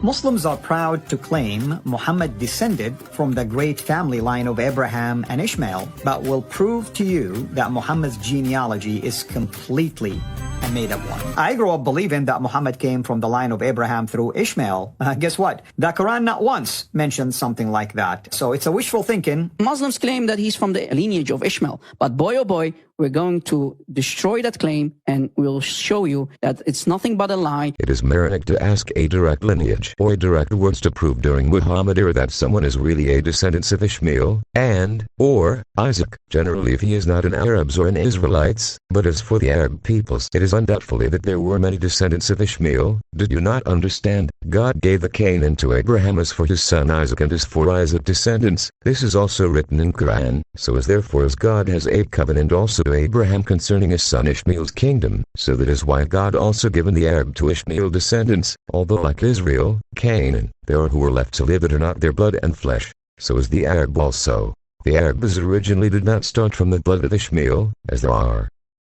Muslims are proud to claim Muhammad descended from the great family line of Abraham and Ishmael, but will prove to you that Muhammad's genealogy is completely a made-up one. I grew up believing that Muhammad came from the line of Abraham through Ishmael. Guess what? The Quran not once mentions something like that. So it's a wishful thinking. Muslims claim that he's from the lineage of Ishmael, but boy oh boy, we're going to destroy that claim, and we'll show you that it's nothing but a lie. It is Marneld to ask a direct lineage or a direct words to prove during Muhammad era that someone is really a descendant of Ishmael and or Isaac, generally if he is not an Arabs or an Israelites. But as for the Arab peoples, it is undoubtedly that there were many descendants of Ishmael. Did you not understand? God gave the Canaan to Abraham as for his son Isaac and as for Isaac descendants. This is also written in Qur'an. So as therefore as God has a covenant also to Abraham concerning his son Ishmael's kingdom, so that is why God also given the Arab to Ishmael descendants, although like Israel, Canaan, there are who are left to live that are not their blood and flesh. So is the Arab also. The Arabs originally did not start from the blood of Ishmael, as there are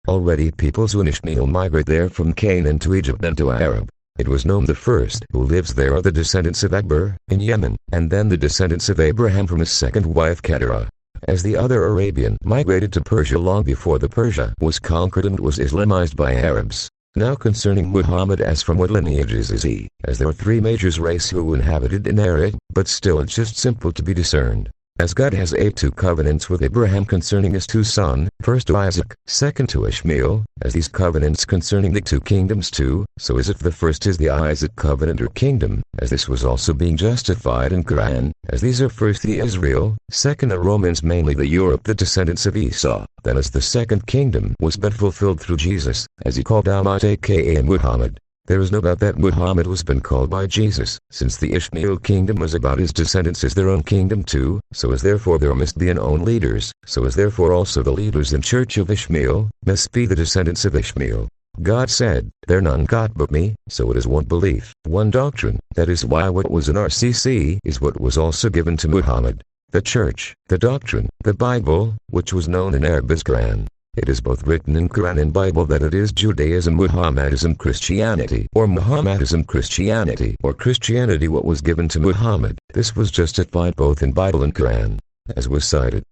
already peoples when Ishmael migrate there from Canaan to Egypt and to Arab. It was known the first who lives there are the descendants of Akbar, in Yemen, and then the descendants of Abraham from his second wife Keturah. As the other Arabian migrated to Persia long before the Persia was conquered and was Islamized by Arabs. Now concerning Muhammad, as from what lineages is he, as there are three major races who inhabited in Arab, but still it's just simple to be discerned. As God has a two covenants with Abraham concerning his two sons, first to Isaac, second to Ishmael, as these covenants concerning the two kingdoms too, so is if the first is the Isaac covenant or kingdom, as this was also being justified in Quran, as these are first the Israel, second the Romans mainly the Europe the descendants of Esau, then as the second kingdom was but fulfilled through Jesus, as he called Ahmad aka Muhammad. There is no doubt that Muhammad was been called by Jesus, since the Ishmael kingdom was about his descendants as their own kingdom too, so as therefore there must be an own leaders, so as therefore also the leaders in church of Ishmael, must be the descendants of Ishmael. God said, there none God but me, so it is one belief, one doctrine, that is why what was in RCC is what was also given to Muhammad. The church, the doctrine, the Bible, which was known in Arabic as Quran. It is both written in Quran and Bible that it is Judaism Muhammadiism Christianity, or Muhammadiism Christianity, or Christianity what was given to Muhammad. This was justified both in Bible and Quran, as was cited.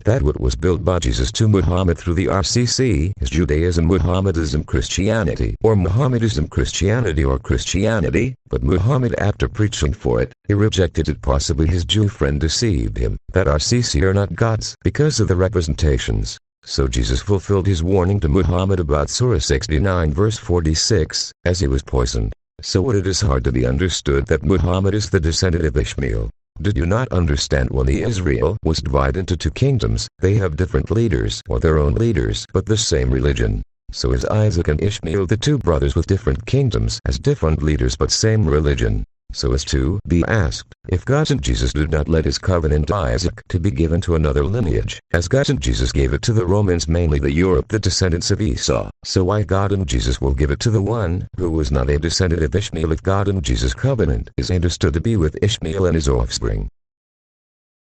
That what was built by Jesus to Muhammad through the RCC is Judaism Muhammadiism Christianity, or Muhammadiism Christianity or Christianity, but Muhammad after preaching for it, he rejected it. Possibly his Jew friend deceived him, that RCC are not gods, because of the representations. So Jesus fulfilled his warning to Muhammad about Surah 69 verse 46, as he was poisoned. So it is hard to be understood that Muhammad is the descendant of Ishmael. Did you not understand when the Israel was divided into two kingdoms, they have different leaders or their own leaders but the same religion. So is Isaac and Ishmael the two brothers with different kingdoms as different leaders but same religion. So as to be asked, if God and Jesus did not let his covenant to Isaac to be given to another lineage, as God and Jesus gave it to the Romans mainly the Europe the descendants of Esau, so why God and Jesus will give it to the one who was not a descendant of Ishmael if God and Jesus' covenant is understood to be with Ishmael and his offspring?